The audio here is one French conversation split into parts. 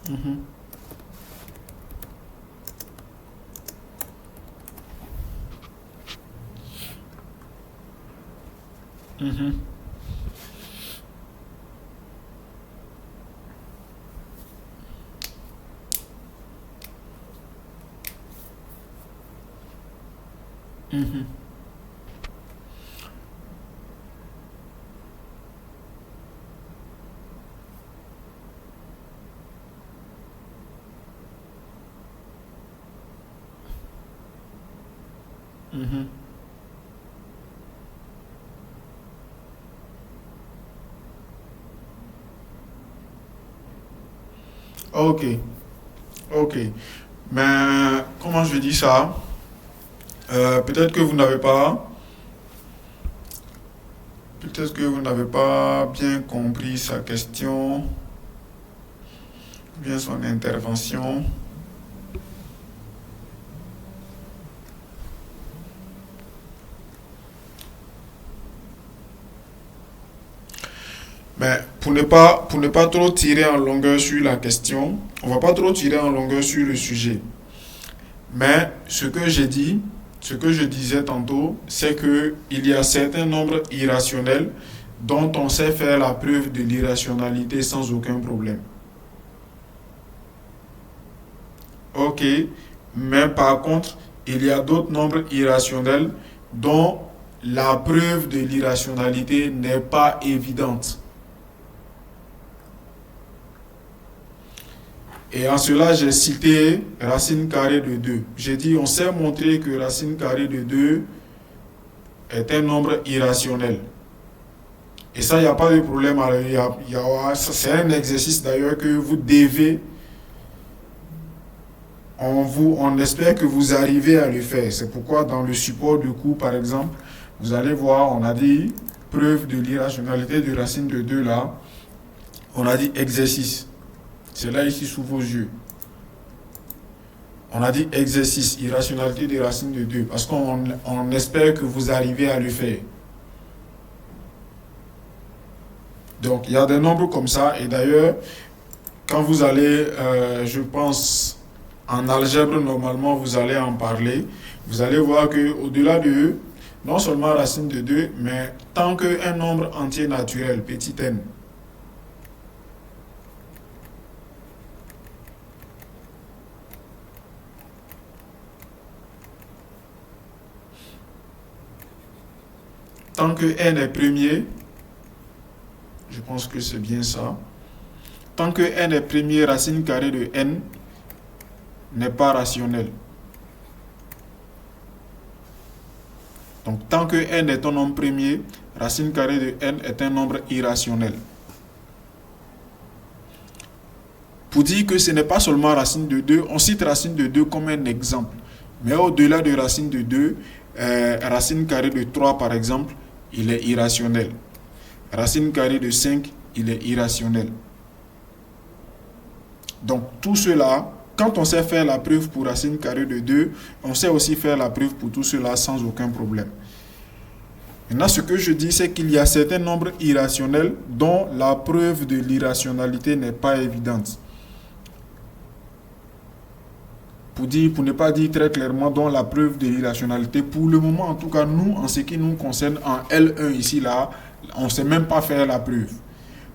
Mhm. Mhm. Mhm. Mhm. Ok, ok. Mais comment je dis ça? Peut-être que vous n'avez pas, peut-être que vous n'avez pas bien compris sa question, bien son intervention. Mais pour ne pas trop tirer en longueur sur la question, on va pas trop tirer en longueur sur le sujet. Mais ce que j'ai dit, ce que je disais tantôt, c'est que il y a certains nombres irrationnels dont on sait faire la preuve de l'irrationalité sans aucun problème. Ok, mais par contre, il y a d'autres nombres irrationnels dont la preuve de l'irrationalité n'est pas évidente. Et en cela, j'ai cité racine carrée de 2. J'ai dit, on sait montrer que racine carrée de 2 est un nombre irrationnel. Et ça, il n'y a pas de problème. C'est un exercice d'ailleurs que vous devez, on espère que vous arrivez à le faire. C'est pourquoi dans le support du cours, par exemple, vous allez voir, on a dit preuve de l'irrationalité de racine de 2 là. On a dit exercice. C'est là ici sous vos yeux. On a dit exercice, irrationalité des racines de 2 parce qu'on espère que vous arrivez à le faire. Donc, il y a des nombres comme ça. Et d'ailleurs, quand vous allez, je pense, en algèbre, normalement, vous allez en parler. Vous allez voir qu'au-delà de, non seulement racine de 2 mais tant qu'un nombre entier naturel, petit n, tant que n est premier, je pense que c'est bien ça, tant que n est premier, racine carrée de n n'est pas rationnel. Donc, tant que n est un nombre premier, racine carrée de n est un nombre irrationnel. Pour dire que ce n'est pas seulement racine de 2, on cite racine de 2 comme un exemple. Mais au-delà de racine de 2, racine carrée de 3 par exemple, il est irrationnel. Racine carrée de 5, il est irrationnel. Donc tout cela, quand on sait faire la preuve pour racine carrée de 2, on sait aussi faire la preuve pour tout cela sans aucun problème. Maintenant, ce que je dis, c'est qu'il y a certains nombres irrationnels dont la preuve de l'irrationalité n'est pas évidente. Pour ne pas dire très clairement, dont la preuve de l'irrationalité, pour le moment, en tout cas, nous, en ce qui nous concerne, en L1 ici, là, on ne sait même pas faire la preuve.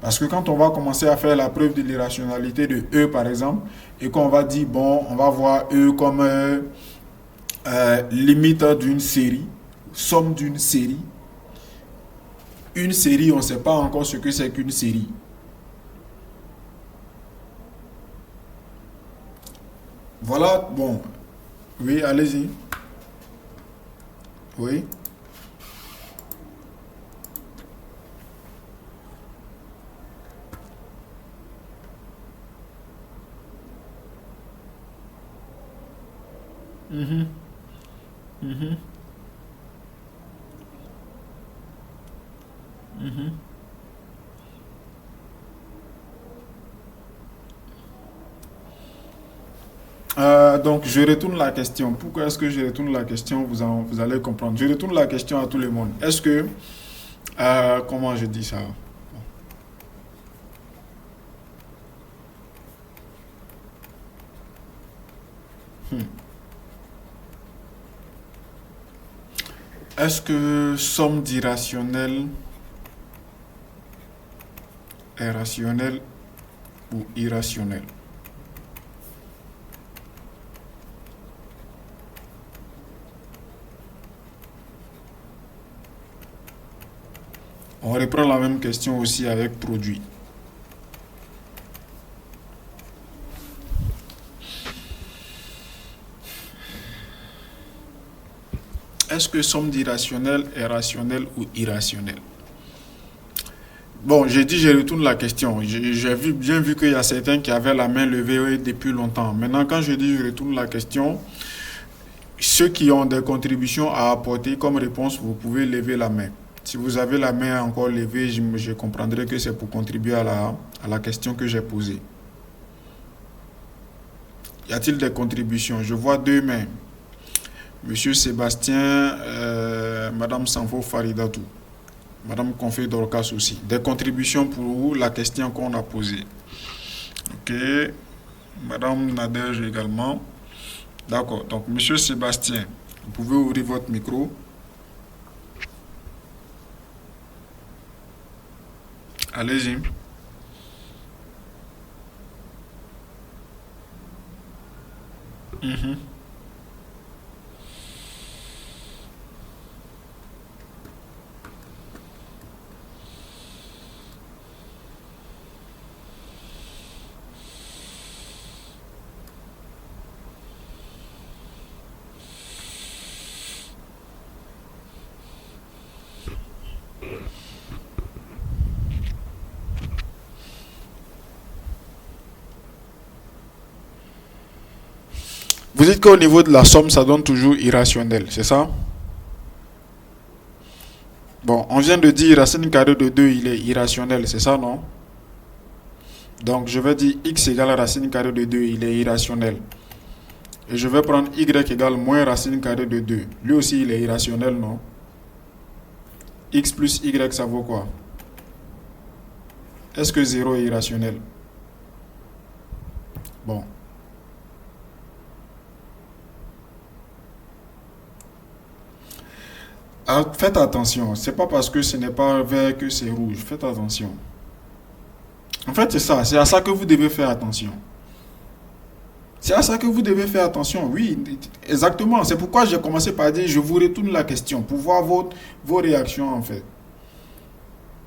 Parce que quand on va commencer à faire la preuve de l'irrationalité de E, par exemple, et qu'on va dire, bon, on va voir E comme limite d'une série, somme d'une série. Une série, on ne sait pas encore ce que c'est qu'une série. Voilà, bon, oui, allez-y. Oui. Mhm, mhm, mhm. Donc, je retourne la question. Pourquoi est-ce que je retourne la question? Vous allez comprendre. Je retourne la question à tout le monde. Est-ce que, comment je dis ça? Hmm. Est-ce que somme d'irrationnel est rationnel ou irrationnel? On reprend la même question aussi avec produit. Est-ce que somme d'irrationnel est rationnel ou irrationnel? Bon, j'ai dit, je retourne la question. J'ai bien vu qu'il y a certains qui avaient la main levée depuis longtemps. Maintenant, quand je dis je retourne la question, ceux qui ont des contributions à apporter comme réponse, vous pouvez lever la main. Si vous avez la main encore levée, je comprendrai que c'est pour contribuer à la question que j'ai posée. Y a-t-il des contributions? Je vois deux mains. Monsieur Sébastien, Madame Sanfo Faridatou, Madame Confé Dorcas aussi. Des contributions pour la question qu'on a posée. Ok. Madame Nadège également. D'accord. Donc, Monsieur Sébastien, vous pouvez ouvrir votre micro. Allez-y. Mhm. Vous dites qu'au niveau de la somme, ça donne toujours irrationnel, c'est ça? Bon, on vient de dire racine carrée de 2, il est irrationnel, c'est ça, non? Donc, je vais dire x égale racine carrée de 2, il est irrationnel. Et je vais prendre y égale moins racine carrée de 2. Lui aussi, il est irrationnel, non? X plus y, ça vaut quoi? Est-ce que 0 est irrationnel? Bon. Ah, faites attention. C'est pas parce que ce n'est pas vert que c'est rouge. Faites attention. En fait, c'est ça. C'est à ça que vous devez faire attention. C'est à ça que vous devez faire attention. Oui, exactement. C'est pourquoi j'ai commencé par dire je vous retourne la question pour voir vos réactions en fait.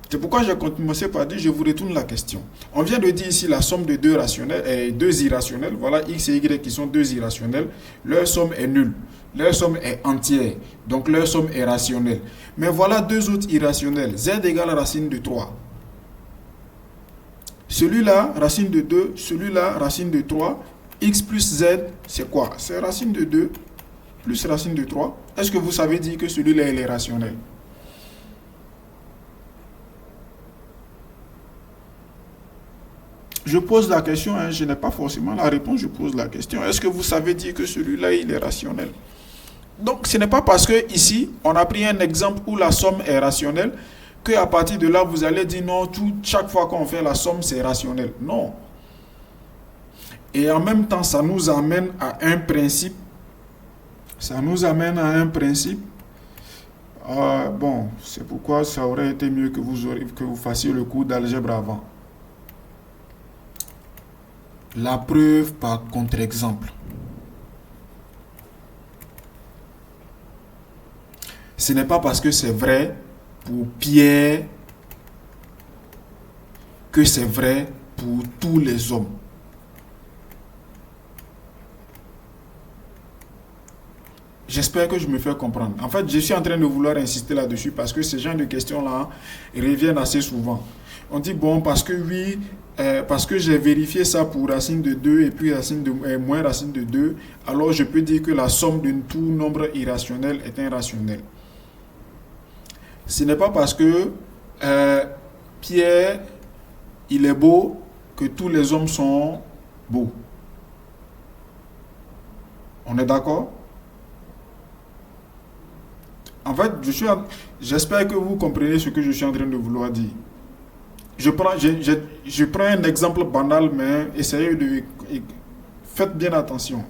C'est pourquoi j'ai commencé par dire je vous retourne la question. On vient de dire ici la somme de deux rationnels est deux irrationnels. Voilà x et y qui sont deux irrationnels. Leur somme est nulle. Leur somme est entière. Donc leur somme est rationnelle. Mais voilà deux autres irrationnels. Z égale racine de 3. Celui-là, racine de 2. Celui-là, racine de 3. X plus Z, c'est quoi? C'est racine de 2 plus racine de 3. Est-ce que vous savez dire que celui-là, il est rationnel? Je pose la question, hein, je n'ai pas forcément la réponse, je pose la question. Est-ce que vous savez dire que celui-là, il est rationnel? Donc, ce n'est pas parce que ici, on a pris un exemple où la somme est rationnelle, qu'à partir de là, vous allez dire non, chaque fois qu'on fait la somme, c'est rationnel. Non. Et en même temps, ça nous amène à un principe. Ça nous amène à un principe. Bon, c'est pourquoi ça aurait été mieux que vous fassiez le cours d'algèbre avant. La preuve par contre-exemple. Ce n'est pas parce que c'est vrai pour Pierre que c'est vrai pour tous les hommes. J'espère que je me fais comprendre. En fait, je suis en train de vouloir insister là-dessus parce que ces genres de questions-là reviennent assez souvent. On dit, bon, parce que oui, parce que j'ai vérifié ça pour racine de 2 et puis moins racine de 2, alors je peux dire que la somme de tout nombre irrationnel est irrationnelle. Ce n'est pas parce que Pierre, il est beau que tous les hommes sont beaux. On est d'accord? En fait, j'espère que vous comprenez ce que je suis en train de vouloir dire. Je prends un exemple banal, mais faites bien attention.